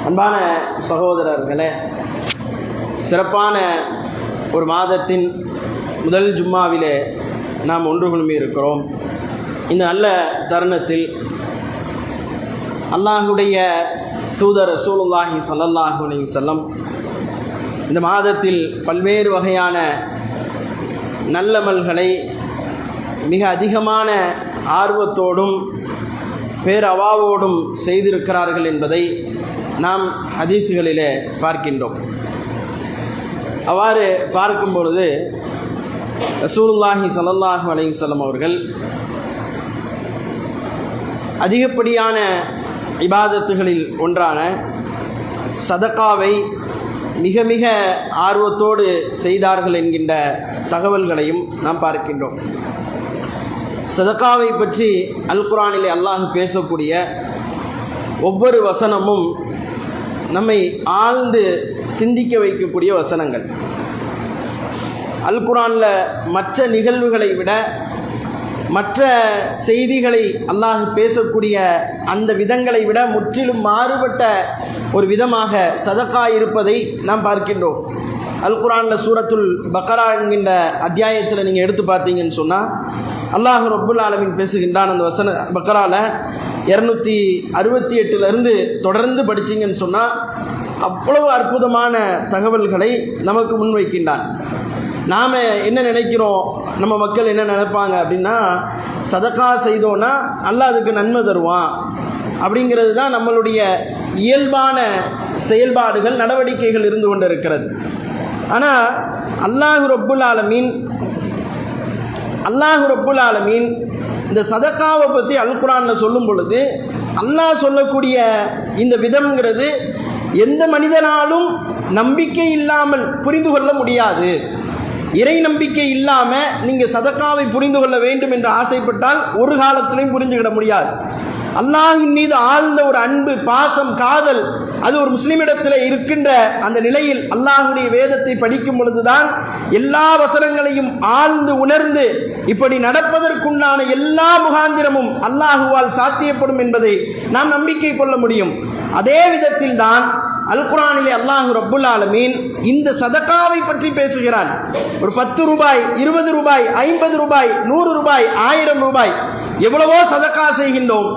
அன்பான சகோதரர்களே, சிறப்பான ஒரு மாதத்தின் முதல் ஜும்மாவிலே நாம் ஒன்று குழுமி இருக்கிறோம். இந்த நல்ல தருணத்தில் அல்லாஹுடைய தூதர் ரசூலுல்லாஹி ஸல்லல்லாஹு அலைஹி வஸல்லம் இந்த மாதத்தில் பல்வேறு வகையான நல்லமல்களை மிக அதிகமான ஆர்வத்தோடும் பேரவாவோடும் செய்திருக்கிறார்கள் என்பதை நாம் ஹதீஸுகளிலே பார்க்கின்றோம். அவ்வாறு பார்க்கும் பொழுது ரசூலுல்லாஹி ஸல்லல்லாஹு அலைஹி வஸல்லம் அவர்கள் அதிகப்படியான இபாதத்துகளில் ஒன்றான சதகாவை மிக மிக ஆர்வத்தோடு செய்தார்கள் என்கின்ற தகவல்களையும் நாம் பார்க்கின்றோம். சதகாவை பற்றி அல் குர்ஆனிலே அல்லாஹ் பேசக்கூடிய ஒவ்வொரு வசனமும் நம்மை ஆழ்ந்து சிந்திக்க வைக்கக்கூடிய வசனங்கள். அல் குர்ஆனில் மற்ற நிகழ்வுகளை விட மற்ற செய்திகளை அல்லாஹ் பேசக்கூடிய அந்த விதங்களை விட முற்றிலும் மாறுபட்ட ஒரு விதமாக சதகா இருப்பதை நாம் பார்க்கின்றோம். அல் குர்ஆனில் சூரத்துல் பக்ரா என்கின்ற அத்தியாயத்தில் நீங்கள் எடுத்து பார்த்தீங்கன்னு சொன்னால் அல்லாஹ் ரப்புல் ஆலமீன் பேசுகின்றான். அந்த பக்ராவில் 268 தொடர்ந்து படிச்சிங்கன்னு சொன்னால் அவ்வளவு அற்புதமான தகவல்களை நமக்கு முன்வைக்கின்றான். நாம் என்ன நினைக்கிறோம், நம்ம மக்கள் என்ன நினைப்பாங்க அப்படின்னா, சதகா செய்தோன்னா அல்லாஹ் அதுக்கு நன்மை தருவான் அப்படிங்கிறது தான் நம்மளுடைய இயல்பான செயல்பாடுகள், நடவடிக்கைகள் இருந்து கொண்டு இருக்கிறது. ஆனால் அல்லாஹ் ரப்புல் ஆலமீன் இந்த சதகாவை பற்றி அல் குர்ஆனில் சொல்லும் பொழுது அல்லாஹ் சொல்லக்கூடிய இந்த விதம்ங்கிறது எந்த மனிதனாலும் நம்பிக்கை இல்லாமல் புரிந்து கொள்ள முடியாது. இறை நம்பிக்கை இல்லாமல் நீங்கள் சதகாவை புரிந்து கொள்ள வேண்டும் என்று ஆசைப்பட்டால் ஒரு காலத்திலையும் புரிஞ்சுக்கிட முடியாது. அல்லாஹ்வின் மீது ஆழ்ந்த ஒரு அன்பு, பாசம், காதல் அது ஒரு முஸ்லிமிடத்தில் இருக்கின்ற அந்த நிலையில் அல்லாஹுடைய வேதத்தை படிக்கும் பொழுதுதான் எல்லா வசனங்களையும் ஆழ்ந்து உணர்ந்து இப்படி நடப்பதற்குண்டான எல்லா முகாந்திரமும் அல்லாஹுவால் சாத்தியப்படும் என்பதை நாம் நம்பிக்கை கொள்ள முடியும். அதே விதத்தில் தான் அல் குர்ஆனிலே அல்லாஹ் ரப்புல் ஆலமீன் இந்த சதகாவை பற்றி பேசுகிறான். ஒரு 10 ரூபாய், 20 ரூபாய், 50 ரூபாய், 100 ரூபாய், 1000 ரூபாய், எவ்வளவோ சதகா செய்கின்றோம்.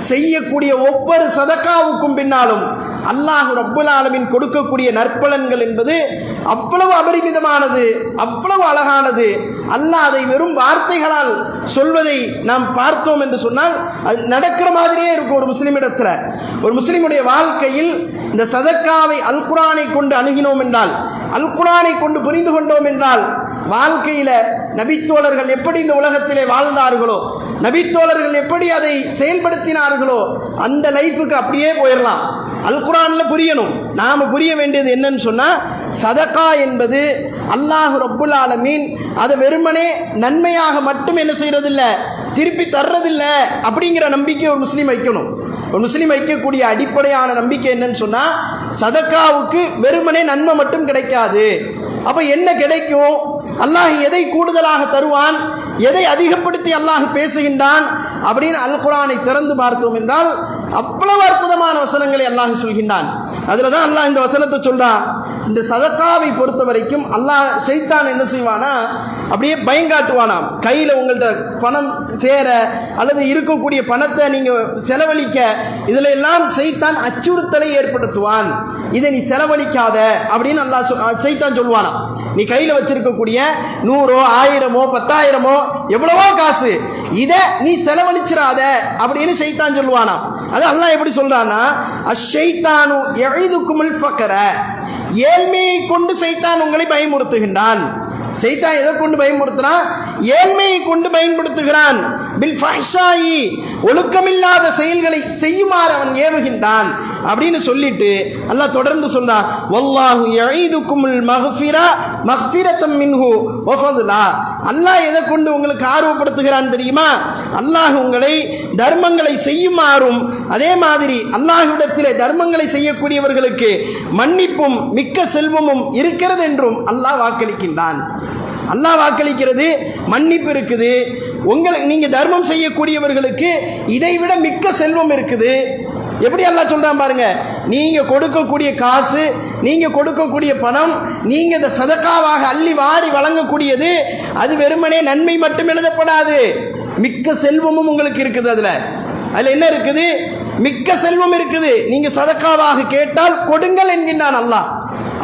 செய்யக்கூடிய ஒவ்வொரு சதகாவுக்கும் பின்னாலும் அல்லாஹ் ரப்புல் ஆலமீன் கொடுக்கக்கூடிய நற்பலன்கள் என்பது அவ்வளவு அபரிமிதமானது, அவ்வளவு அழகானது. அல்லாஹ் அதை வெறும் வார்த்தைகளால் சொல்வதை நாம் பார்த்தோம் என்று சொன்னால் அது நடக்கிற மாதிரியே இருக்கும். ஒரு முஸ்லிமிடத்தில், ஒரு முஸ்லிமுடைய வாழ்க்கையில் இந்த சதக்காவை அல் குர்ஆனை கொண்டு அணுகினோம் என்றால், அல் குர்ஆனை கொண்டு புரிந்து கொண்டோம் என்றால், வாழ்க்கையில் நபித்தோழர்கள் எப்படி இந்த உலகத்திலே வாழ்ந்தார்களோ, நபித்தோழர்கள் எப்படி அதை செயல்படுத்தினார்களோ அந்த லைஃபுக்கு அப்படியே போயிடலாம். அல் குர்ஆனில் புரியணும். நாம் புரிய வேண்டியது என்னன்னு சொன்னால், சதகா என்பது அல்லாஹ் ரப்புல் ஆலமீன் அதை வெறுமனே நன்மையாக மட்டும் என்ன செய்யறதில்லை, திருப்பி தர்றதில்லை அப்படிங்கிற நம்பிக்கை ஒரு முஸ்லீம் வைக்கணும். ஒரு முஸ்லீம் வைக்கக்கூடிய அடிப்படையான நம்பிக்கை என்னன்னு சொன்னால், சதக்காவுக்கு வெறுமனே நன்மை மட்டும் கிடைக்காது. அப்போ என்ன கிடைக்கும், அல்லாஹ் எதை கூடுதலாக தருவான், எதை அதிகப்படுத்தி அல்லாஹ் பேசுகின்றான் அப்படின்னு அல் குர்ஆனை திறந்து பார்த்தோம் என்றால் அவ்வளவு அற்புதமான வசனங்களை அல்லாஹ் சொல்கின்றான். அதில் தான் அல்லாஹ் இந்த வசனத்தை சொல்றான். இந்த சதக்காவை பொறுத்த வரைக்கும் அல்லாஹ் ஷைத்தான் என்ன செய்வானா, அப்படியே பயங்காட்டுவானாம். கையில் உங்கள்கிட்ட பணம் சேர அல்லது இருக்கக்கூடிய பணத்தை நீங்கள் செலவழிக்க, இதில் எல்லாம் ஷைத்தான் அச்சுறுத்தலை ஏற்படுத்துவான். இதை நீ செலவழிக்காத அப்படின்னு அல்லாஹ் ஷைத்தான் சொல்லுவானாம். நீ கையில் வச்சிருக்கக்கூடிய 100, 1000, 10,000 எவ்வளவோ காசு, இதை நீ செலவழிச்சிடாத அப்படின்னு ஷைத்தான் சொல்லுவானாம். அது அல்லாஹ் எப்படி சொல்றான்னா, அஷ்ஷைத்தானு யஇதுகுமுல் ஃபக்ர, ஏழ்மையை கொண்டு ஷைத்தான் உங்களை பயமுறுத்துகின்றான். ஷைத்தான் எதை கொண்டு பயன்படுத்துறான், ஏழ்மையை கொண்டு பயன்படுத்துகிறான். பில் ஃபஹ்ஷாயி, ஒழுக்கமில்லாத செயல்களை செய்யுமாறு அவன் ஏவுகின்றான் அப்படின்னு சொல்லிட்டு அல்லாஹ் தொடர்ந்து சொல்றான், வல்லாஹு யஈதுகுமுல் மக்ஃபிரா மக்ஃபிரத்தம் மின்ஹு வ ஃபத்லா. அல்லாஹ் எதை கொண்டு உங்களுக்கு ஆர்வப்படுத்துகிறான் தெரியுமா, அல்லாஹ் உங்களை தர்மங்களை செய்யுமாறும் அதே மாதிரி அல்லாஹ்விடத்திலே தர்மங்களை செய்யக்கூடியவர்களுக்கு மன்னிப்பும் மிக்க செல்வமும் இருக்கிறது என்றும் அல்லாஹ் வாக்களிக்கின்றான். அல்லாஹ் வாக்களிக்கிறது, மன்னிப்பு இருக்குது, உங்களுக்கு நீங்க தர்மம் செய்யக்கூடியவர்களுக்கு இதைவிட மிக்க செல்வம் இருக்குது. எப்படி அல்லாஹ் சொல்றான் பாருங்க, நீங்க கொடுக்கக்கூடிய காசு, நீங்க கொடுக்கக்கூடிய பணம், நீங்க இந்த சதகாவாக அள்ளி வாரி வழங்கக்கூடியது, அது வெறுமனே நன்மை மட்டும் எழுதப்படாது, மிக்க செல்வமும் உங்களுக்கு இருக்குது. அதுல என்ன இருக்குது? மிக்க செல்வம் இருக்குது. நீங்க சதகாவாக கேட்டால் கொடுங்கள் என்கின்றான் அல்லாஹ்.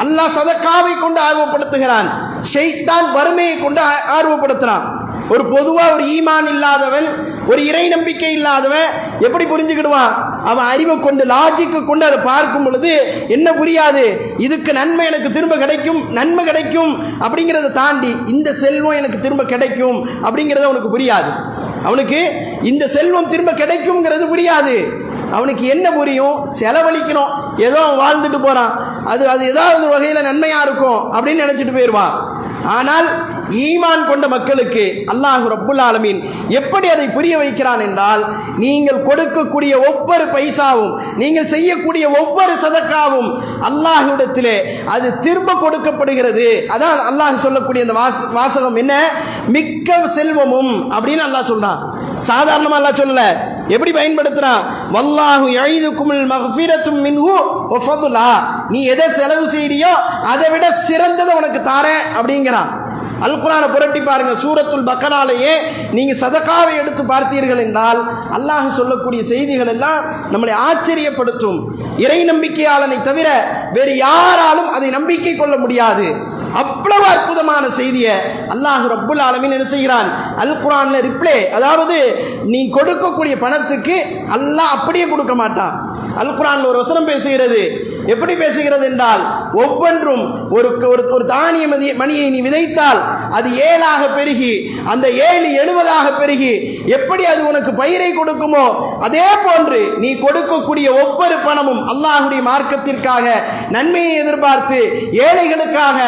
அல்லாஹ் சதகாவை கொண்டு ஆர்வப்படுத்துகிறான், ஷைத்தான் வறுமையை கொண்டு ஆர்வப்படுத்துறான். ஒரு பொதுவா ஒரு ஈமான் இல்லாதவன், ஒரு இறை நம்பிக்கை இல்லாதவன் எப்படி புரிஞ்சுக்கிடுவான்? அவன் அறிவை கொண்டு, லாஜிக்கு கொண்டு அதை பார்க்கும் பொழுது என்ன புரியாது, இதுக்கு நன்மை எனக்கு திரும்ப கிடைக்கும், நன்மை கிடைக்கும் அப்படிங்கிறத தாண்டி இந்த செல்வம் எனக்கு திரும்ப கிடைக்கும் அப்படிங்கிறது அவனுக்கு புரியாது. அவனுக்கு இந்த செல்வம் திரும்ப கிடைக்கும்ங்கிறது புரியாது. அவனுக்கு என்ன புரியும்? செலவழிக்கணும், ஏதோ அவன் வாழ்ந்துட்டு போறான், அது ஏதாவது வகையில் நன்மையா இருக்கும் அப்படின்னு நினைச்சிட்டு போயிடுவான். ஆனால் ஈமான் கொண்ட மக்களுக்கு அல்லாஹ் ரப்புல் ஆலமீன் எப்படி அதை புரிய வைக்கிறான் என்றால், நீங்கள் கொடுக்கக்கூடிய ஒவ்வொரு பைசாவும், நீங்கள் செய்யக்கூடிய ஒவ்வொரு சதக்காவும் அல்லாஹ்விடத்திலே அது திரும்ப கொடுக்கப்படுகிறது. அதான் அல்லாஹ் சொல்லக்கூடிய அந்த வாசகம் என்ன? மிக்க செல்வமும் அப்படின்னு அல்லாஹ் சொல்றான். சாதாரணமா அல்லாஹ் சொல்லல, எப்படி பயன்படுத்துறான்? வல்லாஹு யஈதுகுமுல் மக்ஃபிரத்தும் மின்ஹு வ ஃபதுலா. நீ எதை செலவு செய்யறியோ அதை விட சிறந்ததை உனக்கு தாரேன் அப்படிங்கிறான். அல் குர்ஆனை புரட்டி பாருங்க, சூரத்துல் பக்கராலேயே நீங்க சதகாவை எடுத்து பார்த்தீர்கள் என்றால் அல்லாஹ் சொல்லக்கூடிய செய்திகள் எல்லாம் நம்மளை ஆச்சரியப்படுத்தும். இறை நம்பிக்கையாளனை தவிர வேறு யாராலும் அதை நம்பிக்கை கொள்ள முடியாது. அவ்வளவு அற்புதமான செய்தியை அல்லாஹ் ரப்புல் ஆலமீன் என்ன செய்கிறான்? அல் குர்ஆன்ல ரிப்ளே, அதாவது நீ கொடுக்கக்கூடிய பணத்துக்கு அல்லாஹ் அப்படியே கொடுக்க மாட்டான். அல் குர்ஆன்ல ஒரு வசனம் பேசுகிறது. எப்படி பேசுகிறது என்றால், ஒவ்வொன்றும் ஒரு தானிய மணியை நீ விதைத்தால் அது 7ஆக பெருகி, அந்த 7 70ஆக பெருகி, எப்படி அது உனக்கு பயிரை கொடுக்குமோ அதே போன்று நீ கொடுக்கக்கூடிய ஒவ்வொரு பணமும் அல்லாஹ்வுடைய மார்க்கத்திற்காக நன்மையை எதிர்பார்த்து ஏழைகளுக்காக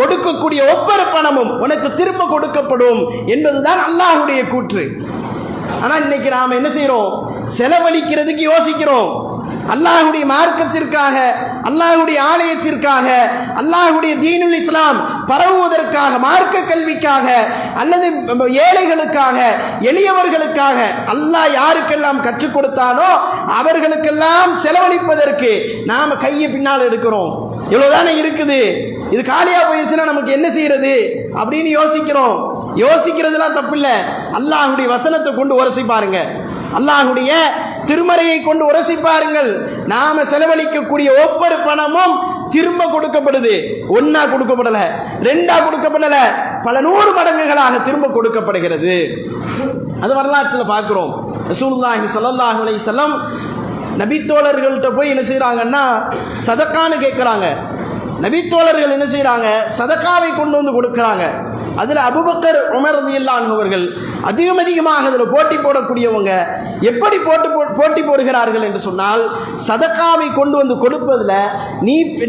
கொடுக்கக்கூடிய ஒவ்வொரு பணமும் உனக்கு திரும்ப கொடுக்கப்படும் என்பதுதான் அல்லாஹ்வுடைய கூற்று. ஆனால் இன்னைக்கு நாம் என்ன செய்யறோம்? செலவழிக்கிறதுக்கு யோசிக்கிறோம். அல்லாஹ்வுடைய மார்க்கத்திற்காக, அல்லாஹ்வுடைய ஆலயத்திற்காக, அல்லாஹ்வுடைய தீனுல் இஸ்லாம் பரவுவதற்காக, மார்க்க கல்விக்காக, அல்லது ஏழைகளுக்காக, எளியவர்களுக்காக அல்லாஹ் யாருக்கெல்லாம் கற்றுக் கொடுத்தானோ அவர்களுக்கெல்லாம் செலவழிப்பதற்கு நாம கையை பின்னால் எடுக்கிறோம். இவ்வளவுதானே இருக்குது, இது காலியா போயிருச்சுன்னா நமக்கு என்ன செய்யறது அப்படின்னு யோசிக்கிறோம். யோசிக்கிறதுலாம் தப்பில்லை. அல்லாஹ்வுடைய வசனத்தை கொண்டு உரசி பாருங்க, அல்லாஹ்வுடைய திருமறையை கொண்டு உரசி பாருங்கள். நாம செலவழிக்கக்கூடிய ஒவ்வொரு பணமும் திரும்ப கொடுக்கப்படுது. ஒன்னா கொடுக்கப்படல, ரெண்டா கொடுக்கப்படல, பல 100 மடங்குகளாக திரும்ப கொடுக்கப்படுகிறது. அது வரலாற்றில் பார்க்கிறோம். ரசூலுல்லாஹி ஸல்லல்லாஹு அலைஹி வஸல்லம் நபித்தோழர்கள்ட்ட போய் என்ன செய்யறாங்கன்னா சதக்கான்னு கேட்கிறாங்க. நபித்தோழர்கள் என்ன செய்யறாங்க? சதக்காவை கொண்டு வந்து கொடுக்கிறாங்க. அதில் அபூபக்கர், உமர் ரலியல்லாஹு அன்ஹு அவர்கள் அதிகமாக அதில் போட்டி போடக்கூடியவங்க. எப்படி போட்டி போடுகிறார்கள் என்று சொன்னால், சதக்காவை கொண்டு வந்து கொடுப்பதில்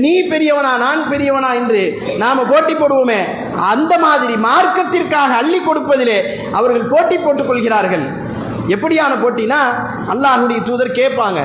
நீ பெரியவனா நான் பெரியவனா என்று நாம் போட்டி போடுவோமே, அந்த மாதிரி மார்க்கத்திற்காக அள்ளி கொடுப்பதிலே அவர்கள் போட்டி போட்டுக் கொள்கிறார்கள். எப்படியான போட்டினா, அல்லாஹ்வுடைய தூதர் கேட்பாங்க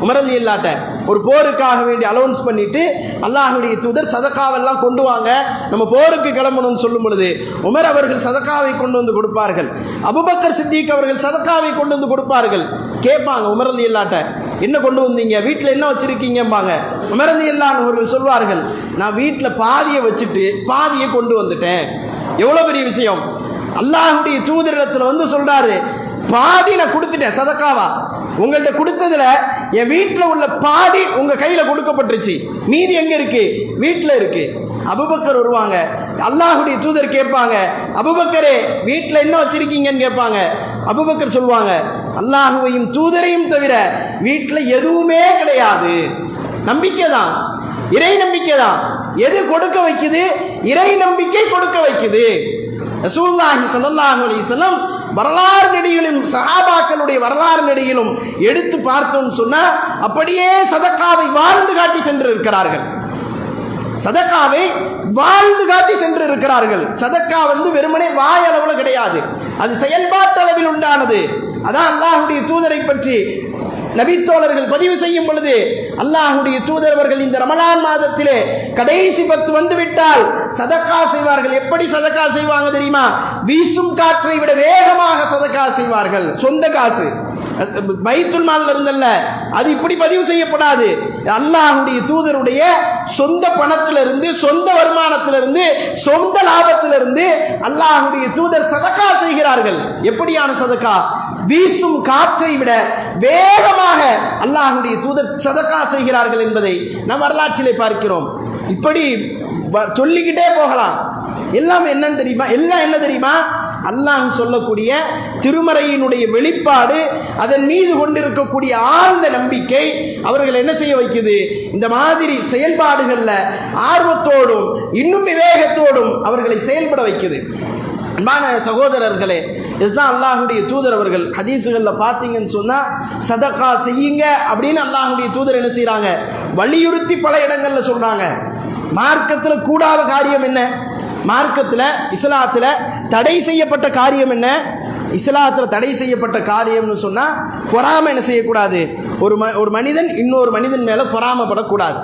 உமர் ரலியல்லாஹு ஒரு போருக்காக வேண்டி அலௌன்ஸ் பண்ணிட்டு, அல்லாஹ்வுடைய தூதர் சதக்காவெல்லாம் கொண்டு வாங்க, நம்ம போருக்கு கிளம்பணும்னு சொல்லும் பொழுது உமர் அவர்கள் சதக்காவை கொண்டு வந்து கொடுப்பார்கள். அபூபக்கர் சித்திக் அவர்கள் சதக்காவை கொண்டு வந்து கொடுப்பார்கள். கேட்பாங்க உமர் ரலியல்லாஹு என்ன கொண்டு வந்தீங்க, வீட்டில் என்ன வச்சிருக்கீங்கம்பாங்க. உமர் ரலியல்லாஹு அவர்கள் சொல்வார்கள், நான் வீட்டில் பாதியை வச்சுட்டு பாதியை கொண்டு வந்துட்டேன். எவ்வளோ பெரிய விஷயம்! அல்லாஹ்வுடைய தூதரிடத்தில் வந்து சொல்றாரு, பாதி நான் கொடுத்துட்டேன் சதக்காவா, உங்கள்ட்ட கொடுத்ததுல என் வீட்டில் உள்ள பாதி உங்க கையில கொடுக்கப்பட்டுருச்சு, மீதி எங்க இருக்கு? வீட்டில் இருக்கு. அபூபக்கர் வருவாங்க, அல்லாஹ்வுடைய தூதர் கேட்பாங்க, அபூபக்கரே வீட்டில் என்ன வச்சிருக்கீங்கன்னு கேட்பாங்க. அபூபக்கர் சொல்லுவாங்க, அல்லாஹ்வையும் தூதரையும் தவிர வீட்டில் எதுவுமே கிடையாது. நம்பிக்கை தான், இறை நம்பிக்கை தான் எது கொடுக்க வைக்குது? இறை நம்பிக்கை கொடுக்க வைக்குது. ரசூலுல்லாஹி ஸல்லல்லாஹு அலைஹி வஸல்லம் வரலாறு நெடியிலும், சஹாபாக்களுடைய வரலாறு நெடியிலும் எடுத்து பார்த்தோம் சொன்னா அப்படியே சதக்காவை வாழ்ந்து காட்டி சென்று இருக்கிறார்கள். சதக்காவை வாழ்ந்து காட்டி சென்று இருக்கிறார்கள். சதக்கா வெறுமனே வாய் அளவில் கிடையாது, அது செயல்பாட்டு அளவில் உண்டானது. அதான் அல்லாஹ்வுடைய தூதரை பற்றி நபித்தோழர்கள் பதிவு செய்யும் பொழுது, அல்லாஹ்வுடைய தூதரவர்கள் இந்த ரமலான் மாதத்திலே கடைசி 10 வந்துவிட்டால் சதக்கா செய்வார்கள். எப்படி சதக்கா செய்வாங்க தெரியுமா? வீசும் காற்றை விட வேகமாக சதக்கா செய்வார்கள். சொந்த காசு, பைத்துல் மால்ல இருந்தல்ல, அது இப்படி பதிவு செய்யப்படாது. அல்லாஹ்வுடைய தூதருடைய சொந்த பணத்திலிருந்து, சொந்த வருமானத்திலிருந்து, சொந்த லாபத்திலிருந்து அல்லாஹ்வுடைய தூதர் சதகா செய்கிறார்கள். எப்படியான சதகா? வீசும் காற்றை விட வேகமாக அல்லாஹ்வுடைய தூதர் சதகா செய்கிறார்கள் என்பதை நாம் வரலாற்றிலே பார்க்கிறோம். இப்படி சொல்லிக்கிட்டே போகலாம். எல்லாம் என்னன்னு தெரியுமா? எல்லாம் என்ன தெரியுமா? அல்லாஹ் சொல்லக்கூடிய திருமறையினுடைய வெளிப்பாடு, அதன் மீது கொண்டிருக்கக்கூடிய ஆழ்ந்த நம்பிக்கை அவர்கள் என்ன செய்ய வைக்குது? இந்த மாதிரி செயல்பாடுகளில் ஆர்வத்தோடும் இன்னும் விவேகத்தோடும் அவர்களை செயல்பட வைக்குது. அன்பான சகோதரர்களே, இதுதான் அல்லாஹ்வுடைய தூதர் அவர்கள் ஹதீஸுகளில் பார்த்தீங்கன்னு சொன்னால் சதகா செய்யுங்க அப்படின்னு அல்லாஹ்வுடைய தூதர் என்ன செய்கிறாங்க? வலியுறுத்தி பல இடங்களில் சொல்கிறாங்க. மார்க்கத்தில் கூடாத காரியம் என்ன? மார்க்கத்தில் இஸ்லாத்தில் தடை செய்யப்பட்ட காரியம் என்ன? இஸ்லாத்தில் தடை செய்யப்பட்ட காரியம்னு சொன்னால் பொறாமை என்ன செய்யக்கூடாது? ஒரு மனிதன் இன்னொரு மனிதன் மேலே பொறாமைப்படக்கூடாது.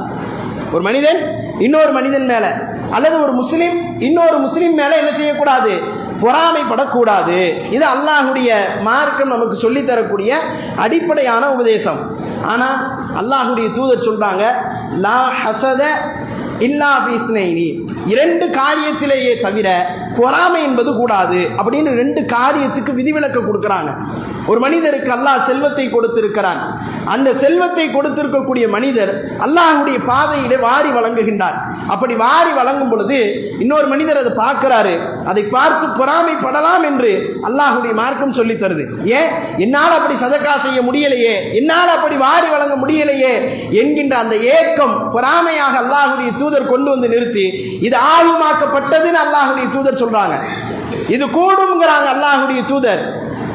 ஒரு மனிதன் இன்னொரு மனிதன் மேலே, அல்லது ஒரு முஸ்லீம் இன்னொரு முஸ்லீம் மேலே என்ன செய்யக்கூடாது? பொறாமைப்படக்கூடாது. இது அல்லாஹ்வுடைய மார்க்கம் நமக்கு சொல்லித்தரக்கூடிய அடிப்படையான உபதேசம். ஆனால் அல்லாஹ்வுடைய தூதர் சொல்கிறாங்க, லா ஹசத இல்லா ஃபீ இஸ்னைனி, இரண்டு காரியத்திலேயே தவிர பொறாமை என்பது கூடாது அப்படின்னு ரெண்டு காரியத்துக்கு விதிவிலக்கு கொடுக்குறாங்க. ஒரு மனிதருக்கு அல்லாஹ் செல்வத்தை கொடுத்திருக்கிறான். அந்த செல்வத்தை கொடுத்திருக்கக்கூடிய மனிதர் அல்லாஹ்வுடைய பாதையிலே வாரி வழங்குகின்றார். அப்படி வாரி வழங்கும் பொழுது இன்னொரு மனிதர் அதை பார்க்கிறாரு. அதை பார்த்து பொறாமைப்படலாம் என்று அல்லாஹ்வுடைய மார்க்கம் சொல்லி தருது. ஏன்? என்னால் அப்படி சதகா செய்ய முடியலையே, என்னால் அப்படி வாரி வழங்க முடியலையே என்கின்ற அந்த ஏக்கம் பொறாமையாக அல்லாஹ்வுடைய தூதர் கொண்டு வந்து நிறுத்தி இது ஆகுமாக்கப்பட்டதுன்னு அல்லாஹ்வுடைய தூதர் சொல்றாங்க. இது கூடும்ங்கிறாங்க அல்லாஹ்வுடைய தூதர்.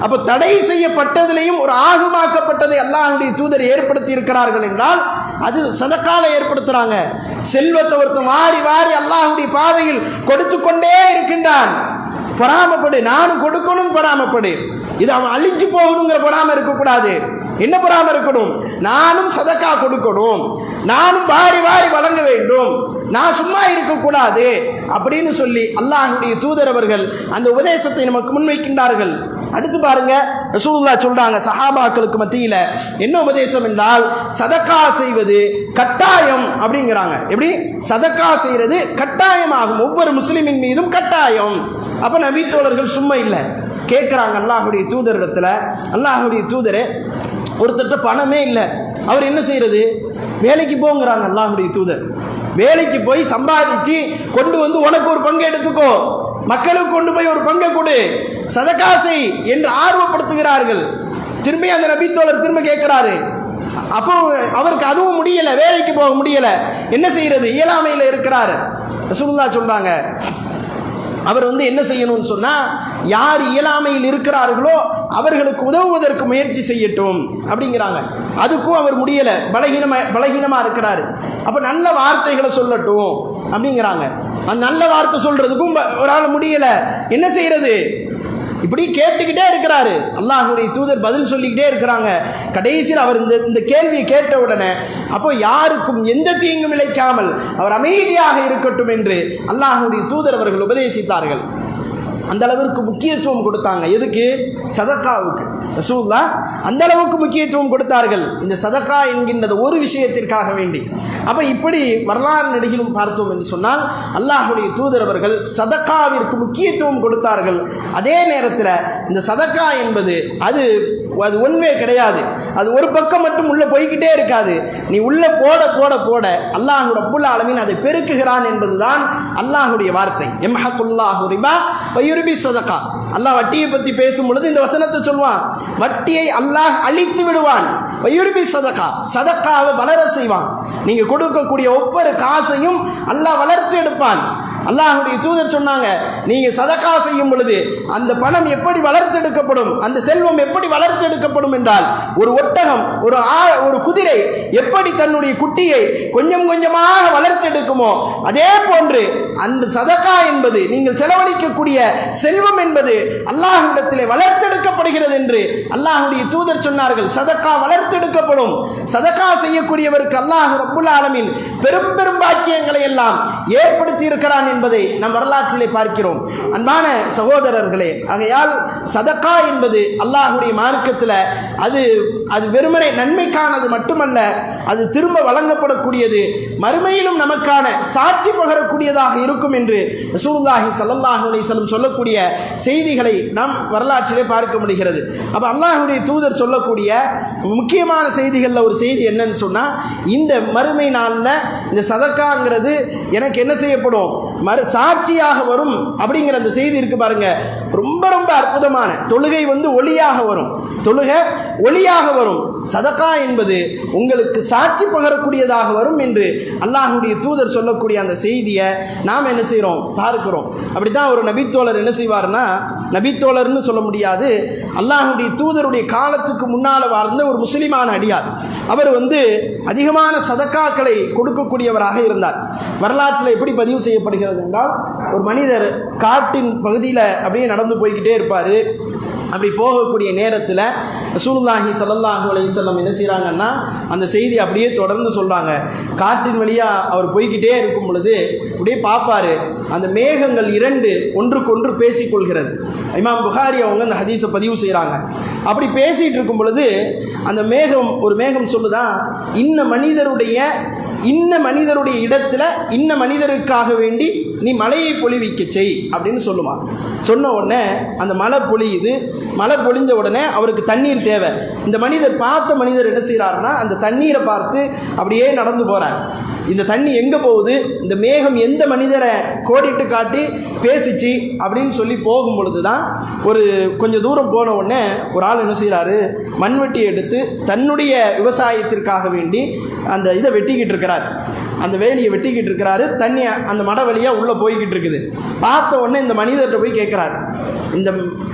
அப்போ தடை செய்யப்பட்டதிலையும் ஒரு ஆகுமாக்கப்பட்டதை அல்லாஹ்வுடைய தூதர் ஏற்படுத்தி இருக்கிறார்கள் என்றால் அது சதக்கால ஏற்படுத்துறாங்க. செல்வத்தை ஒருத்தன் வாரி வாரி அல்லாஹ்வுடைய பாதையில் கொடுத்து கொண்டே இருக்கின்றான். பொறாமப்படு, நானும் கொடுக்கணும் பொறாமப்படு. இது அவன் அழிஞ்சு போகணுங்கிற பொறாம இருக்கக்கூடாது. என்ன பொறாம இருக்கணும்? நானும் சதக்கா கொடுக்கணும், நானும் வாரி வாரி வழங்க வேண்டும், நான் சும்மா இருக்கக்கூடாது அப்படின்னு சொல்லி அல்லாஹ்வுடைய தூதர் அவர்கள் அந்த உபதேசத்தை நமக்கு முன்வைக்கின்றார்கள். அடுத்து பாருங்க, ரசூலுல்லாஹ் சொல்றாங்க சஹாபாக்களுக்கு மத்தியில் என்ன உபதேசம் என்றால் சதக்கா செய்வது கட்டாயம் அப்படிங்கிறாங்க. எப்படி? சதக்கா செய்யறது கட்டாயமாகும், ஒவ்வொரு முஸ்லிமின் மீதும் கட்டாயம். அப்ப நபி தோழர்கள் சும்மா இல்லை, கேட்குறாங்க அல்லாஹ்வுடைய தூதரிடத்துல, அல்லாஹ்வுடைய தூதரே ஒருத்தட்ட பணமே இல்லை, அவர் என்ன செய்யறது? வேலைக்கு போங்கிறாங்க அல்லாஹ்வுடைய தூதர். வேலைக்கு போய் சம்பாதிச்சு கொண்டு வந்து உனக்கு ஒரு பங்கு எடுத்துக்கோ, மக்களுக்கு கொண்டு போய் ஒரு பங்கை கொடு, சதகா செய் என்று ஆர்வப்படுத்துகிறார்கள். திரும்பி அந்த நபி தோழர் திரும்ப கேட்கிறாரு. அப்போ அவருக்கு அதுவும் முடியல, வேலைக்கு போக முடியல, என்ன செய்யறது? இயலாமையில் இருக்கிறார். ரசூலுல்லாஹ் சொல்றாங்க, அவர் என்ன செய்யணும்னு சொன்னா, யார் இயலாமையில் இருக்கிறார்களோ அவர்களுக்கு உதவுவதற்கு முயற்சி செய்யட்டும் அப்படிங்கிறாங்க. அதுக்கும் அவர் முடியல, பலகீனமா இருக்கிறாரு. அப்ப நல்ல வார்த்தைகளை சொல்லட்டும் அப்படிங்கிறாங்க. அந்த நல்ல வார்த்தை சொல்றதுக்கும் ஒரு ஆள் முடியல, என்ன செய்யறது? இப்படி கேட்டுக்கிட்டே இருக்கிறாரு. அல்லாஹ்வுடைய தூதர் பதில் சொல்லிக்கிட்டே இருக்கிறாங்க. கடைசியில் அவர் இந்த கேள்வியை கேட்ட உடனே அப்போ யாருக்கும் எந்த தீங்கும் இழைக்காமல் அவர் அமைதியாக இருக்கட்டும் என்று அல்லாஹ்வுடைய தூதர் அவர்கள் உபதேசித்தார்கள். அந்த அளவிற்கு முக்கியத்துவம் கொடுத்தாங்க. எதுக்கு? சதக்காவுக்கு. ரசூலுல்லாஹ் அந்த அளவுக்கு முக்கியத்துவம் கொடுத்தார்கள் இந்த சதக்கா என்கின்றது ஒரு விஷயத்திற்காக வேண்டி. அப்போ இப்படி வரலாறு நடிகிலும் பார்த்தோம் என்று சொன்னால் அல்லாஹ்வுடைய தூதர் அவர்கள் சதக்காவிற்கு முக்கியத்துவம் கொடுத்தார்கள். அதே நேரத்தில் இந்த சதக்கா என்பது அது ஒன்வே கிடையாது, அது ஒரு பக்கம் மட்டும் உள்ள போய்கிட்டே இருக்காது. நீ உள்ள போட போட போட அல்லாஹ் ரப்புல் ஆலமீன் அதை பெருக்குகிறான் என்பதுதான் அல்லாஹ்வுடைய வார்த்தை. யம்ஹகுல்லாஹு ரிபா வயுர்பி சதகா. அல்லாஹ் வட்டியை பற்றி பேசும் பொழுது இந்த வசனத்தை சொல்வான், வட்டியை அல்லாஹ் அழித்து விடுவான், வயுர்பி சதகா, சதக்காவை வளர செய்வான். நீங்க கொடுக்கக்கூடிய ஒவ்வொரு காசையும் அல்லாஹ் வளர்த்து எடுப்பான். அல்லாஹ்வுடைய தூதர் சொன்னாங்க, நீங்க சதகா செய்யும் பொழுது அந்த பணம் எப்படி வளர்த்தெடுக்கப்படும், அந்த செல்வம் எப்படி வளர்த்தெடுக்கப்படும் என்றால், ஒரு ஒட்டகம் ஒரு குதிரை எப்படி தன்னுடைய குட்டியை கொஞ்சம் கொஞ்சமாக வளர்த்தெடுக்குமோ அதே போன்று அந்த சதகா என்பது, நீங்கள் செலவழிக்கக்கூடிய செல்வம் என்பது அல்லாஹ்விடத்திலே வளர்த்தெடுக்கப்படுகிறது என்று அல்லாஹ்வுடைய தூதர் சொன்னார்கள். சதக்கா வளர்த்தெடுக்கப்படும். சதக்கா செய்யக்கூடியவருக்கு அல்லாஹ் ரப்புல் ஆலமீன் பெரும் பெரும் பாக்கியங்களை எல்லாம் ஏற்படுத்தி இருக்கிறான் என்பதை நம் வரலாற்றிலே பார்க்கிறோம். அன்பான சகோதரர்களே, ஆகையால் சதக்கா என்பது அல்லாஹ்வுடைய மார்க்கத்தில் அது வெறுமனே நன்மைக்கானது மட்டுமல்ல, அது திரும்ப வழங்கப்படக்கூடியது, மறுமையிலும் நமக்கான சாட்சி பகரக்கூடியதாக இருக்கும் என்று ரசூலுல்லாஹி ஸல்லல்லாஹு அலைஹி வஸல்லம் சொல்லக்கூடிய செய்திகளை நாம் வரலாற்றிலே பார்க்க முடிகிறது. அப்போ அல்லாஹ்வுடைய தூதர் சொல்லக்கூடிய முக்கியமான செய்திகளில் ஒரு செய்தி என்னன்னு சொன்னால், இந்த மறுமை நாளில் இந்த சதக்காங்கிறது எனக்கு என்ன செய்யப்படும், சாட்சியாக வரும் அப்படிங்கிற அந்த செய்தி இருக்கு பாருங்க. ரொம்ப ரொம்ப அற்புதமான தொழுகை ஒளியாக வரும், தொழுகை ஒளியாக வரும். சதக்கா என்பது உங்களுக்கு சாட்சி பகரக்கூடியதாக வரும் என்று அல்லாஹ்வுடைய தூதர் சொல்லக்கூடிய அந்த செய்தியை நாம் என்ன செய்கிறோம், பார்க்கிறோம். அப்படித்தான் ஒரு நபித்தோழர் என்ன செய்வார்னா, நபித்தோழர்னு சொல்ல முடியாது, அல்லாஹ்வுடைய தூதருடைய காலத்துக்கு முன்னால் வாழ்ந்த ஒரு முஸ்லிமான அடியார். அவர் அதிகமான சதக்காக்களை கொடுக்கக்கூடியவராக இருந்தார். வரலாற்றில் எப்படி பதிவு செய்யப்படுகிறது என்றால், ஒரு மனிதர் காட்டின் பகுதியில் அப்படியே நடந்து போய்கிட்டே இருப்பார். அப்படி போகக்கூடிய நேரத்தில் ரசூலுல்லாஹி ஸல்லல்லாஹு அலைஹி வஸல்லம் என்ன செய்கிறாங்கன்னா, அந்த செய்தி அப்படியே தொடர்ந்து சொல்கிறாங்க. காட்டின் வழியாக அவர் போய்கிட்டே இருக்கும் பொழுது அப்படியே பார்ப்பார், அந்த மேகங்கள் இரண்டு ஒன்றுக்கொன்று பேசிக்கொள்கிறது. இமாம் புகாரி அவங்க அந்த ஹதீஸை பதிவு செய்கிறாங்க. அப்படி பேசிகிட்டு இருக்கும் பொழுது அந்த ஒரு மேகம் சொல்லுதான், இன்ன மனிதருடைய இடத்துல இன்ன மனிதருக்காக வேண்டி நீ மழையை பொழிவிக்க செய் அப்படின்னு சொல்லுமா. சொன்ன உடனே அந்த மழை பொழியுது. மழை பொழிஞ்ச உடனே அவருக்கு தண்ணீர் தேவை. இந்த பார்த்த மனிதர் என்ன செய்கிறாருன்னா, அந்த தண்ணீரை பார்த்து அப்படியே நடந்து போகிறார். இந்த தண்ணி எங்கே போகுது, இந்த மேகம் எந்த மனிதரை கோடிட்டு காட்டி பேசிச்சு அப்படின்னு சொல்லி போகும் பொழுது தான், ஒரு கொஞ்சம் தூரம் போன உடனே ஒரு ஆள் என்ன செய்கிறாரு, மண்வெட்டி எடுத்து தன்னுடைய விவசாயத்திற்காக வேண்டி அந்த இதை வெட்டிக்கிட்டு இருக்கிறார். அந்த வேலியை வெட்டிக்கிட்டு இருக்கிறாரு. தண்ணி அந்த மட வழியாக உள்ளே போய்கிட்டு இருக்குது. பார்த்த உடனே இந்த மனிதர்கிட்ட போய் கேட்குறாரு,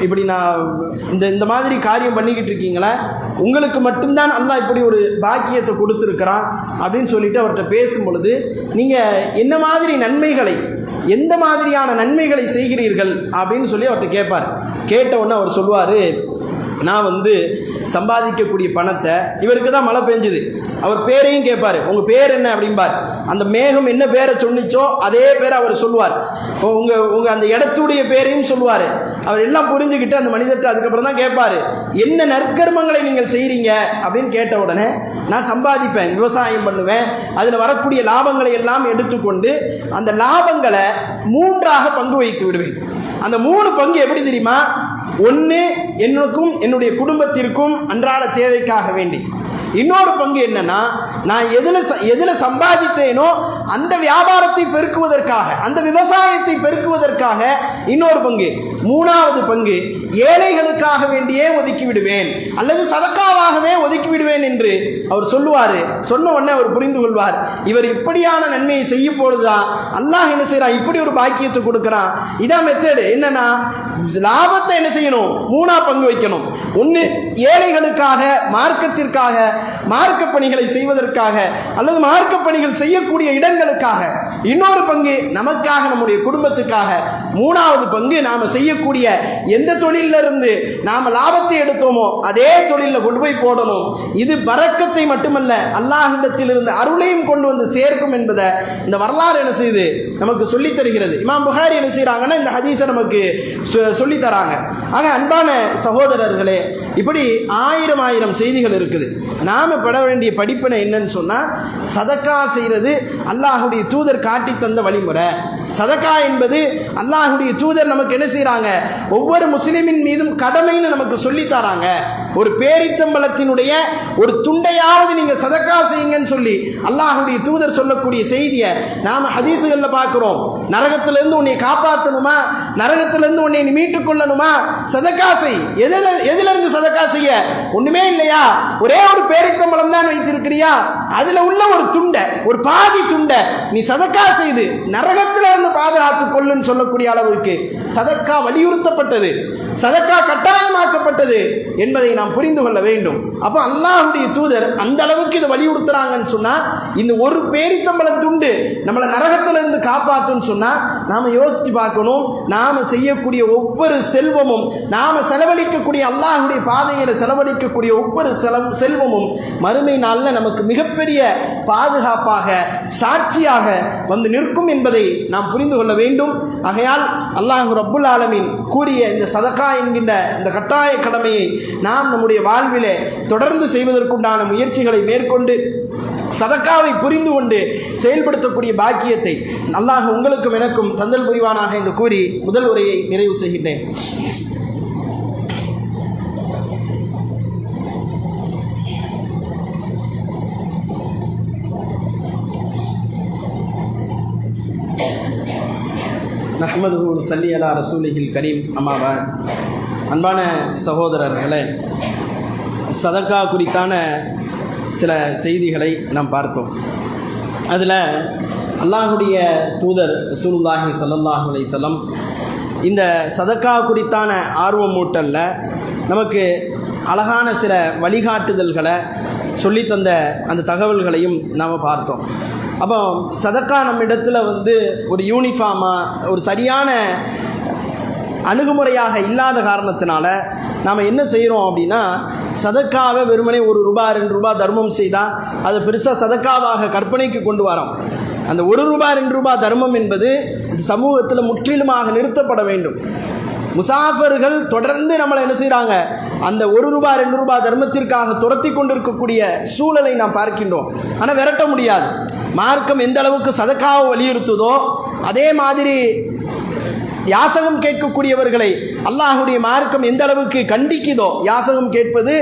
இப்படி நான் இந்த மாதிரி காரியம் பண்ணிக்கிட்டு இருக்கீங்களே, உங்களுக்கு மட்டும்தான் அல்லாஹ் இப்படி ஒரு பாக்கியத்தை கொடுத்துருக்கிறான் அப்படின்னு சொல்லிட்டு அவர்கிட்ட பேசும் பொழுது, நீங்கள் என்ன மாதிரி நன்மைகளை, எந்த மாதிரியான நன்மைகளை செய்கிறீர்கள் அப்படின்னு சொல்லி அவர்கிட்ட கேட்பார். கேட்ட உடனே அவர் சொல்லுவார், நான் சம்பாதிக்கக்கூடிய பணத்தை, இவருக்கு தான் மழை பெஞ்சுது, அவர் பேரையும் கேட்பார், உங்கள் பேர் என்ன அப்படிம்பார். அந்த மேகம் என்ன பேரை சொன்னிச்சோ அதே பேரை அவர் சொல்லுவார். உங்கள் அந்த இடத்துடைய பேரையும் சொல்லுவார். அவர் எல்லாம் புரிஞ்சுக்கிட்டு அந்த மனிதர்கிட்ட அதுக்கப்புறம் தான் கேட்பார், என்ன நற்கர்மங்களை நீங்கள் செய்கிறீங்க அப்படின்னு கேட்ட உடனே, நான் சம்பாதிப்பேன், விவசாயம் பண்ணுவேன், அதில் வரக்கூடிய லாபங்களை எல்லாம் எடுத்துக்கொண்டு அந்த லாபங்களை 3ஆக பங்கு வைத்து விடுவேன். அந்த 3 பங்கு எப்படி தெரியுமா, 1 என்னுக்கும் என்னுடைய குடும்பத்திற்கும் அன்றாட தேவைக்காக வேண்டி, இன்னொரு பங்கு என்னன்னா, நான் எதில் சம்பாதித்தேனோ அந்த வியாபாரத்தை பெருக்குவதற்காக, அந்த விவசாயத்தை பெருக்குவதற்காக இன்னொரு பங்கு, 3வது பங்கு ஏழைகளுக்காக வேண்டியே ஒதுக்கி விடுவேன் அல்லது சதக்காவாகவே ஒதுக்கி விடுவேன் என்று அவர் சொல்லுவார். சொன்ன உடனே அவர் புரிந்து கொள்வார், இவர் இப்படியான நன்மையை செய்யும் பொழுதுதான் அல்லாஹ் என்ன செய்யறான், இப்படி ஒரு பாக்கியத்தை கொடுக்குறான். இதான் மெத்தடு. என்னன்னா, லாபத்தை என்ன செய்யணும், 3ஆ பங்கு வைக்கணும். 1 ஏழைகளுக்காக, மார்க்கத்திற்காக, மார்க்க பணிகளை செய்வதற்காக அல்லது மார்க்க பணிகள் செய்யக்கூடிய இடங்களுக்காக, இன்னொரு பங்கு நமக்காக, நம்முடைய குடும்பத்துக்காக, 3வது பங்கு நாம செய்யக்கூடிய எந்த தொழிலிருந்து நாம லாபத்தை எடுத்தோமோ அதே தொழிலில் கொண்டு போய் போடணும். இது பரக்கத்தை மட்டுமல்ல, அல்லாஹ்விடத்தில் இருந்து அருளையும் கொண்டு வந்து சேர்க்கும் என்பதை இந்த வரலாறு என்ன செய்யுது, நமக்கு சொல்லித் தருகிறது. இமாம் புகாரி என்ன செய்யறாங்கன்னா, இந்த ஹதீஸை நமக்கு சொல்லித் தராங்க. ஆக அன்பான சகோதரர்களே, இப்படி ஆயிரம் செய்திகள் இருக்குது. நாம பட வேண்டிய படிப்பினை என்னன்னு சொன்னா, சதக்கா செய்யறது அல்லாஹ்வுடைய தூதர் காட்டி தந்த வழிமுறை. சதக்கா என்பது அல்லாஹ்வுடைய தூதர் நமக்கு என்ன செய்யறாங்க, ஒவ்வொரு முஸ்லிமின் மீதும் கடமைன்னு நமக்கு சொல்லி தராங்க. ஒரு பேரித்தம்பலத்தினுடைய ஒரு துண்டையாவது நீங்க சதக்கா செய்யுங்கன்னு சொல்லி அல்லாஹ்வுடைய தூதர் சொல்லக்கூடிய செய்தியை நாம ஹதீசுகள்ல பார்க்கிறோம். நரகத்திலிருந்து உன்னை காப்பாற்றணுமா, நரகத்திலிருந்து உன்னை மீட்டுக் கொள்ளணுமா, சதக்கா செய். எதுல இருந்து சதக்கா செய்ய? ஒண்ணுமே இல்லையா, ஒரே ஒரு பேரித்தம்பலம் தான் வைத்திருக்கிறியா, அதுல உள்ள ஒரு துண்டை, ஒரு பாதி துண்டை நீ சதக்கா செய்து நரகத்தில் இருந்து பாதுகாத்துக் கொள்ளுன்னு சொல்லக்கூடிய அளவுக்கு சதக்கா வலியுறுத்தப்பட்டது, சதக்கா கட்டாயமாக்கப்பட்டது என்பதை நாம் புரிந்து கொள்ள வேண்டும். அப்போ அல்லாஹ்வுடைய தூதர் அந்த அளவுக்கு இதை வலியுறுத்துறாங்கன்னு சொன்னால், இந்த ஒரு பேரித்தம்பளம் துண்டு நம்மளை நரகத்திலிருந்து காப்பாற்றுன்னு சொன்னால் நாம் யோசித்து பார்க்கணும். நாம் செய்யக்கூடிய ஒவ்வொரு செல்வமும், நாம் செலவழிக்கக்கூடிய அல்லாஹ்வுடைய பாதையில் செலவழிக்கக்கூடிய ஒவ்வொரு செல்வமும் மறுமை நாளில் நமக்கு மிகப்பெரிய பாதுகாப்பாக சாட்சியாக வந்து நிற்கும் என்பதை நாம் புரிந்து கொள்ள வேண்டும். ஆகையால் அல்லாஹ் ரப்புல் ஆலமீன் கூறிய இந்த சதகா என்கின்ற இந்த கட்டாய கடமையை நாம் நம்முடைய வாழ்விலே தொடர்ந்து செய்வதற்குண்டான முயற்சிகளை மேற்கொண்டு சதக்காவை புரிந்து கொண்டு செயல்படுத்தக்கூடிய பாக்கியத்தை அல்லாஹ் உங்களுக்கும் எனக்கும் தந்தல் புரிவானாக என்று கூறி முதல் உரையை நிறைவு செய்கின்றேன். நஹ்மதுஹு ஸல்லி அலா ரசூலிஹில் கரீம். அம்மா பஅத். அன்பான சகோதரர்களே, சதக்கா குறித்தான சில செய்திகளை நாம் பார்த்தோம். அதில் அல்லாஹுடைய தூதர் ரசூலுல்லாஹி ஸல்லல்லாஹு அலைஹி வஸல்லம் இந்த சதக்கா குறித்தான ஆர்வமூட்டலில் நமக்கு அழகான சில வழிகாட்டுதல்களை சொல்லித்தந்த அந்த தகவல்களையும் நாம் பார்த்தோம். அப்போ சதக்கா நம்மிடத்தில் வந்து ஒரு யூனிஃபார்மாக ஒரு சரியான அணுகுமுறையாக இல்லாத காரணத்தினால நாம் என்ன செய்கிறோம் அப்படின்னா, சதக்காவை வெறுமனே ₹1 ₹2 தர்மம் செய்தால் அதை பெருசாக சதக்காவாக கற்பனைக்கு கொண்டு வரோம். அந்த ₹1 ₹2 தர்மம் என்பது சமூகத்தில் முற்றிலுமாக நிறுத்தப்பட வேண்டும். முசாஃபர்கள் தொடர்ந்து நம்மளை என்ன செய்கிறாங்க, அந்த ₹1 ₹2 தர்மத்திற்காக துரத்தி கொண்டிருக்கக்கூடிய சூழலை நாம் பார்க்கின்றோம். ஆனால் விரட்ட முடியாது. மார்க்கம் எந்த அளவுக்கு சதக்காவை வலியுறுத்துதோ அதே மாதிரி யாசகம் கேட்கக்கூடியவர்களை அல்லாஹுடைய மார்க்கம் எந்த அளவுக்கு கண்டிக்குதோ, யாசகம் கேட்பது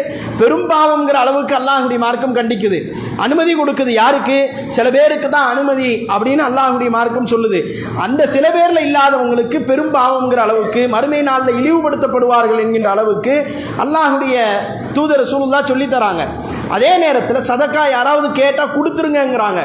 பெரும்பாவங்கிற அளவுக்கு அல்லாஹுடைய மார்க்கம் கண்டிக்குது, அனுமதி கொடுக்குது. யாருக்கு? சில பேருக்கு தான் அனுமதி அப்படின்னு அல்லாஹுடைய மார்க்கம் சொல்லுது. அந்த சில பேரில் இல்லாதவங்களுக்கு பெரும்பாவங்கிற அளவுக்கு, மறுமை நாளில் இழிவுபடுத்தப்படுவார்கள் என்கின்ற அளவுக்கு அல்லாஹுடைய தூதர் ரசூலுல்லாஹ் சொல்லித்தராங்க. அதே நேரத்தில் சதக்கா யாராவது கேட்டால் கொடுத்துருங்கிறாங்க.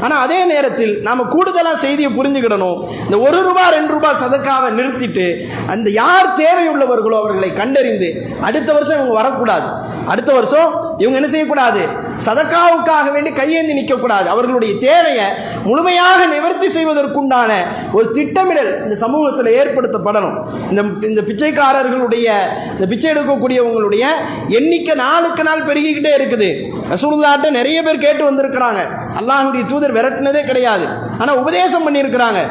ஆனால் அதே நேரத்தில் நாம் கூடுதலாக செய்தியை புரிஞ்சுக்கிடணும். இந்த ₹1 ₹2 சதக்காவை நிறுத்திட்டு அந்த யார் தேவையுள்ளவர்களோ அவர்களை கண்டறிந்து அடுத்த வருஷம் இவங்க வரக்கூடாது, அடுத்த வருஷம் இவங்க என்ன செய்யக்கூடாது, சதக்காவுக்காக வேண்டி கையேந்தி நிற்கக்கூடாது. அவர்களுடைய தேவையை முழுமையாக நிவர்த்தி செய்வதற்குண்டான ஒரு திட்டமிடல் இந்த சமூகத்தில் ஏற்படுத்தப்படணும். இந்த பிச்சைக்காரர்களுடைய, இந்த பிச்சை எடுக்கக்கூடியவங்களுடைய எண்ணிக்கை நாளுக்கு நாள் பெருகிக்கிட்டே இருக்குது. ரசூலுல்லாஹ்ட்ட நிறைய பேர் கேட்டு வந்திருக்கிறாங்க. அல்லாஹ்வுடைய தூதர் விரட்டினதே கிடையாது, ஆனால் உபதேசம் பண்ணியிருக்கிறாங்க.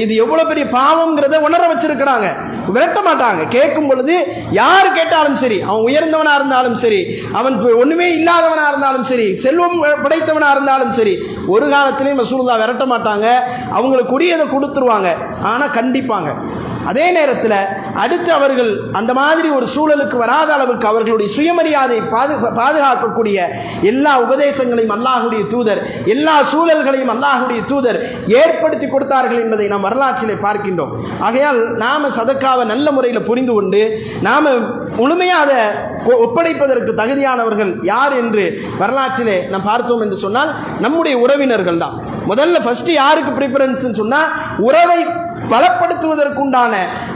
இது எவ்வளோ பெரிய பாவம்ங்கிறத உணர வச்சிருக்கிறாங்க. விரட்ட மாட்டாங்க. கேட்கும் பொழுது யார் கேட்டாலும் சரி, அவன் உயர்ந்தவனாக இருந்தாலும் சரி, அவன் ஒன்றுமே இல்லாதவனாக இருந்தாலும் சரி, செல்வம் படைத்தவனாக இருந்தாலும் சரி, ஒரு காலத்திலையும் ரசூலுல்லாஹ் விரட்ட மாட்டாங்க. அவங்களுக்கு உரியதை கொடுத்துருவாங்க, ஆனால் கண்டிப்பாங்க. அதே நேரத்தில் அடுத்து அவர்கள் அந்த மாதிரி ஒரு சூழலுக்கு வராத அளவுக்கு அவர்களுடைய சுயமரியாதை பாதுகாக்கக்கூடிய எல்லா உபதேசங்களையும் அல்லாஹுடைய தூதர், எல்லா சூழல்களையும் அல்லாஹுடைய தூதர் ஏற்படுத்தி கொடுத்தார்கள் என்பதை நாம் வரலாற்றிலே பார்க்கின்றோம். ஆகையால் நாம் சதக்காவை நல்ல முறையில் புரிந்து கொண்டு நாம் முழுமையாக அதை ஒப்படைப்பதற்கு தகுதியானவர்கள் யார் என்று வரலாற்றிலே நாம் பார்த்தோம் என்று சொன்னால் நம்முடைய உறவினர்கள் தான். முதல்ல ஃபர்ஸ்ட் யாருக்கு ப்ரிஃபரன்ஸ்ன்னு சொன்னால், உறவை பலப்படுத்துவதற்குண்டான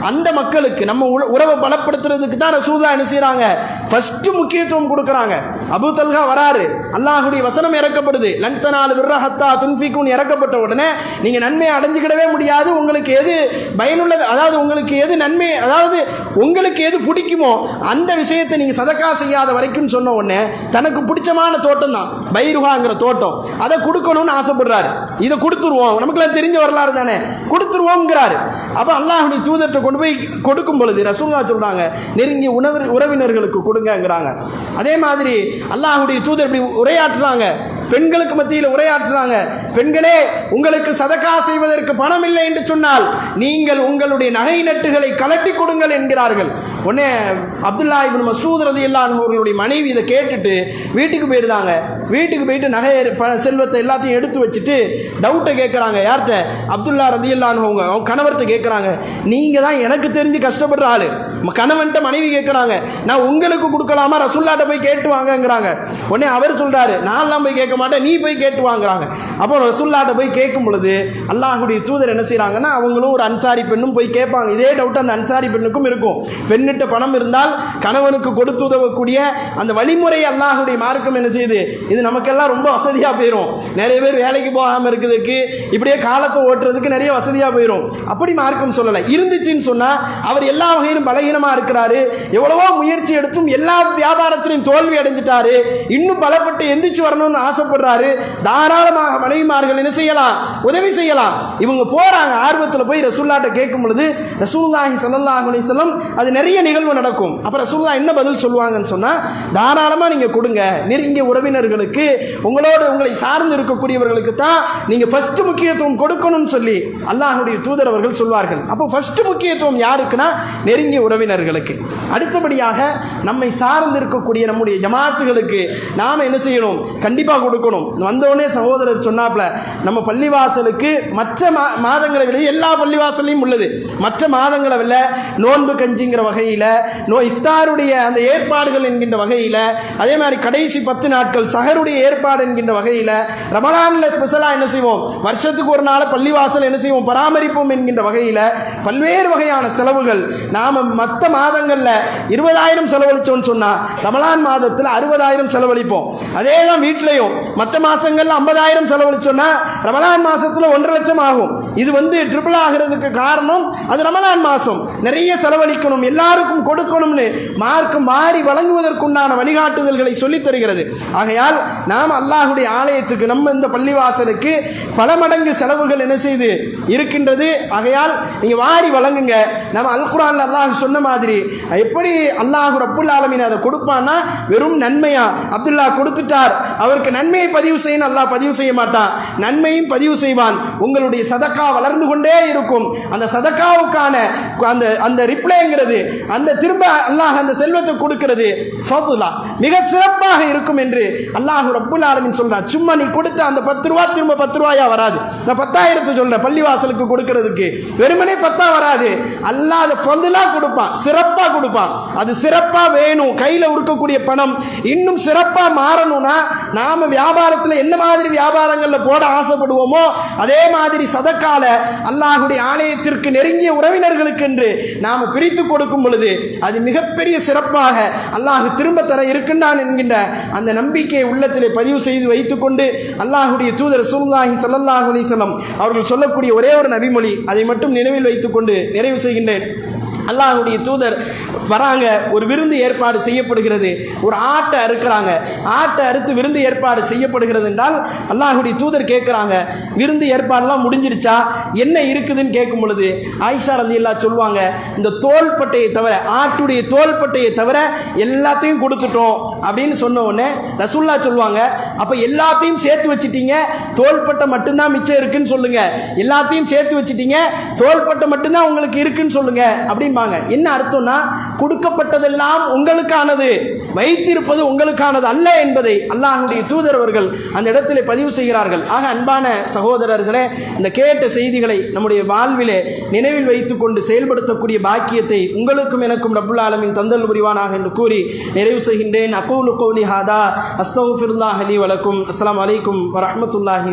அந்த மக்களுக்கு, நம்ம உறவை பலப்படுத்துறதுக்கு தான் ரசூலுல்லாஹ் என்ன செய்கிறாங்க, ஃபர்ஸ்ட் முக்கியத்துவம் கொடுக்குறாங்க. அபூ தல்ஹா வராரு, அல்லாஹுடைய வசனம் இறக்கப்படுது, லன் தனாலு பிர்ர ஹத்தா துன்ஃபிகுன் இறக்கப்பட்ட உடனே நீங்கள் நன்மையை அடைஞ்சிக்கிடவே முடியாது. உங்களுக்கு எது பயனுள்ளது, அதாவது உங்களுக்கு எது நன்மை, அதாவது உங்களுக்கு எது பிடிக்குமோ அந்த விஷயத்தை நீங்கள் சதக்கா செய்யாத வரைக்கும் சொன்ன உடனே தனக்கு பிடிச்சமான தோட்டம் தான் பைருஹாங்கிற தோட்டம், அதை கொடுக்கணும்னு ஆசைப்படுறாரு. இதை கொடுத்துருவோம், நமக்குலாம் தெரிஞ்ச வரலாறு தானே, கொடுத்துருவோங்கிறாரு. அப்போ அல்லாஹுடைய தூதர்கிட்ட கொண்டு போய் கொடுக்கும் பொழுது ரசூலுல்லாஹ் சொல்றாங்க, நெருங்கிய உறவினர்களுக்கு கொடுங்கங்கிறாங்க. அதே மாதிரி அல்லாஹுடைய தூதர் இப்படி உரையாற்றுறாங்க, பெண்களுக்கு மத்தியில் உரையாற்றுறாங்க. பெண்களே, உங்களுக்கு சதக்கா செய்வதற்கு பணம் இல்லை என்று சொன்னால் நீங்கள் உங்களுடைய நகை நட்டுகளை கலட்டி கொடுங்கள் என்கிறார்கள். உடனே அப்துல்லாஹ் இப்னு மஸ்ஊத் ரலியல்லாஹு அன்ஹு அவர்களுடைய மனைவி இதை கேட்டுட்டு வீட்டுக்கு போயிருந்தாங்க. வீட்டுக்கு போயிட்டு நகை செல்வத்தை எல்லாத்தையும் எடுத்து வச்சுட்டு டவுட்டை கேட்குறாங்க. யார்கிட்ட? அப்துல்லா ரலியல்லாஹு அன்ஹு அவங்க கணவர்கிட்ட கேட்குறாங்க, நீங்கள் தான் எனக்கு தெரிஞ்சு கஷ்டப்படுற ஆள், கணவன்கிட்ட மனைவி கேட்குறாங்க, நான் உங்களுக்கு கொடுக்கலாமா, ரசூல்லாட்ட போய் கேட்டு வாங்கங்கிறாங்க. உடனே அவர் சொல்கிறாரு, நான்லாம் போய் கேட்க மாட்டேன், நீ போய் கேட்டு வாங்குறாங்க. அப்போ ரசூல்லாட்ட போய் கேட்கும் பொழுது அல்லாஹ்வுடைய தூதர் என்ன செய்கிறாங்கன்னா, அவங்களும் ஒரு அன்சாரி பெண்ணும் போய் கேட்பாங்க. இதே டவுட் அந்த அன்சாரி பெண்ணுக்கும் இருக்கும். பெண்ணிட்ட பணம் இருந்தால் கணவனுக்கு கொடுத்து உதவக்கூடிய அந்த வழிமுறை அல்லாஹ்வுடைய மார்க்கம் என்ன செய்யுது, இது நமக்கெல்லாம் ரொம்ப வசதியாக போயிடும். நிறைய பேர் வேலைக்கு போகாமல் இருக்கிறதுக்கு, இப்படியே காலத்தை ஓட்டுறதுக்கு நிறைய வசதியாக போயிடும். அப்படி மார்க்கம் சொல்லலை. இருந்துச்சுன்னு சொன்னால் அவர் எல்லா வகையிலும் பலகீனமாக இருக்கிறாரு, எவ்வளவோ முயற்சி எடுத்தும் எல்லா வியாபாரத்திலையும் தோல்வி அடைஞ்சிட்டாரு, இன்னும் பலப்பட்டு எந்திரிச்சு வரணும்னு ஆசைப்படுறாரு, தாராளமாக மனைவிமார்கள் என்ன செய்யலாம், உதவி செய்யலாம். இவங்க போறாங்க, ஆர்வத்தில் போய் ரசூலுல்லாஹ்ட்ட கேட்கும் பொழுது ரசூலுல்லாஹி ஸல்லல்லாஹு அலைஹி வஸல்லம் அது நிறைய நிகழ்வு நடக்கும். அப்ப ரசூலுல்லாஹ் என்ன பதில் சொல்லுவாங்கன்னு சொன்னா, தாராளமா நீங்க கொடுங்க, நெருங்கிய உறவினர்களுக்கு, உங்களை சார்ந்து இருக்கக்கூடியவர்களுக்கு தான் நீங்க ஃபர்ஸ்ட் முக்கியத்துவம் கொடுக்கணும்னு சொல்லி அல்லாஹ்வுடைய தூதர் அவர்கள் சொல்வார்கள். அப்போ ஃபர்ஸ்ட் முக்கியத்துவம் யாருக்குன்னா நெருங்கிய உறவினர்களுக்கு. அடுத்தபடியாக நம்மை சார்ந்து இருக்கக்கூடிய நம்முடைய ஜமாத்துகளுக்கு நாம் என்ன செய்யணும், கண்டிப்பாக கொடுக்கணும். வந்தோடனே சகோதரர் சொன்னாப்ல, நம்ம பள்ளிவாசலுக்கு மற்ற மாதங்களை விட எல்லா பள்ளிவாசலையும் உள்ளது, மற்ற மாதங்களை விட நோன்பு கஞ்சிங்கிற வகையில், இஃப்தாருடைய அந்த ஏற்பாடுகள் என்கின்ற வகையில், அதே மாதிரி கடைசி 10 நாட்கள் சஹருடைய ஏற்பாடு என்கின்ற வகையில், ரமலானில் ஸ்பெஷலாக என்ன செய்வோம், வருஷத்துக்கு ஒரு நாள் பள்ளிவாசல் என்ன செய்வோம், பராமரிப்போம் என்கின்ற வகையில் பல்வேறு வகையான செலவுகள். நாம் மற்ற மாதங்களில் 20,000 செலவழிச்சோன்னு சொன்னால் ரமலான் மாதத்தில் 60,000 செலவழிப்போம். அதே தான் வீட்டிலையும் மற்ற மாதங்களில் 50,000 செலவழிச்சோன்னா ரமலான் மாதத்தில் 1.5 லட்சம் ஆகும். இது ட்ரிபிள் ஆகிறதுக்கு காரணம் அது ரமலான் மாதம். நிறைய செலவழிக்கணும், எல்லாருக்கும் கொடுக்கணும்னு மார்க்கம் மாறி வழங்குவதற்குண்டான வழிகாட்டுதல்களை சொல்லித் தருகிறது. ஆகையால் நாம் அல்லாஹ்வுடைய ஆலயத்துக்கு, நம்ம இந்த பள்ளிவாசலுக்கு பல மடங்கு செலவுகள் என்ன செய்து இருக்கின்றது. ஆகையால் நீங்க வாரி வழங்குங்க. நம்ம அல் குர்ஆன்ல அல்லாஹ் சொன்ன மாதிரி எப்படி அல்லாஹ் ரப்புல் ஆலமீன் அதை கொடுப்பான்னா வெறும் நன்மையா, அப்துல்லா கொடுத்துட்டார் அவருக்கு நன்மையை பதிவு செய்யணும், அல்லாஹ் பதிவு செய்ய மாட்டான், நன்மையும் பதிவு செய்வான். உங்களுடைய சதக்கா வளர்ந்து கொண்டே இருக்கும். அந்த சதக்காவுக்கான அந்த ரிப்ளைங்கிறது, அந்த திரும்ப அல்லாஹ் அந்த செல்வத்தை கொடுக்கிறது ஃபதுலா மிக சிறப்பாக இருக்கும் என்று அல்லாஹ் ரப்புல் ஆலமீன் சொல்றான். சும்மா நீ கொடுத்த அந்த 10 ரூபா திரும்ப 10 ரூபாயா வராது. நான் 10,000 சொல்றேன் பள்ளிவாசலுக்கு கொடுக்கிறதுக்கு, வெறுமனே 10 வராது. அல்லாஹ் அதை ஃபதுலா கொடுப்பான், சிறப்பா கொடுப்பான். அது சிறப்பா வேணும், கையில இருக்கக்கூடிய பணம் இன்னும் சிறப்பா மாறணும்னா நாம வியாபாரத்தில் என்ன மாதிரி வியாபாரங்கள்ல போட ஆசைப்படுவோமோ அதே மாதிரி சதக்கால அல்லாஹ்வுடைய ஆலயத்திற்கு நெருங்கிய உறவினர்களுக்கு என்று நாம பிரித்து கொடுக்கும் பொழுது அது மிகப்பெரிய சிறப்பாக அல்லாஹ் திரும்ப தர இருக்கின்றான் என்கின்ற அந்த நம்பிக்கையை உள்ளத்திலே பதிவு செய்து வைத்துக் கொண்டு அல்லாஹ்வுடைய தூதர் ரசூலுல்லாஹி ஸல்லல்லாஹு அலைஹி வஸல்லம் அவர்கள் சொல்லக்கூடிய ஒரே ஒரு நபிமொழி, அதை மட்டும் நினைவில் வைத்துக் கொண்டு நிறைவு செய்கின்றேன். அல்லாஹ்வுடைய தூதர் வராங்க, ஒரு விருந்து ஏற்பாடு செய்யப்படுகிறது, ஒரு ஆட்டை அறுக்கிறாங்க, ஆட்டை அறுத்து விருந்து ஏற்பாடு செய்யப்படுகிறது என்றால் அல்லாஹ்வுடைய தூதர் கேட்குறாங்க, விருந்து ஏற்பாடெல்லாம் முடிஞ்சிருச்சா, என்ன இருக்குதுன்னு கேட்கும் பொழுது ஆயிஷா ரலியல்லாஹு சொல்லுவாங்க, இந்த தோள்பட்டையை தவிர, ஆட்டுடைய தோள்பட்டையை தவிர எல்லாத்தையும் கொடுத்துட்டோம் அப்படின்னு சொன்ன உடனே ரசூலுல்லாஹ் சொல்லுவாங்க, அப்போ எல்லாத்தையும் சேர்த்து வச்சுட்டீங்க, தோள்பட்டை மட்டும்தான் மிச்சம் இருக்குன்னு சொல்லுங்க, எல்லாத்தையும் சேர்த்து வச்சுட்டீங்க, தோள்பட்டை மட்டும்தான் உங்களுக்கு இருக்குன்னு சொல்லுங்க அப்படிம்பாங்க. என்ன அர்த்தம்னா, கொடுக்கப்பட்டதெல்லாம் உங்களுக்கானது, வைத்திருப்பது உங்களுக்கானது அல்ல என்பதை அல்லாஹ்வுடைய தூதர் அவர்கள் அந்த இடத்திலே பதிவு செய்கிறார்கள். ஆக அன்பான சகோதரர்களே, இந்த கேட்ட செய்திகளை நம்முடைய வாழ்விலே நினைவில் வைத்துக் கொண்டு செயல்படுத்தக்கூடிய பாக்கியத்தை உங்களுக்கும் எனக்கும் ரப்புல் ஆலமீன் தந்தல் புரிவானாக என்று கூறி நிறைவு செய்கின்றேன். அகூலு கௌலி ஹாதா அஸ்தக்ஃபிருல்லாஹ் லி வ லக்கும். அஸ்ஸலாமு அலைக்கும் வ ரஹ்மத்துல்லாஹி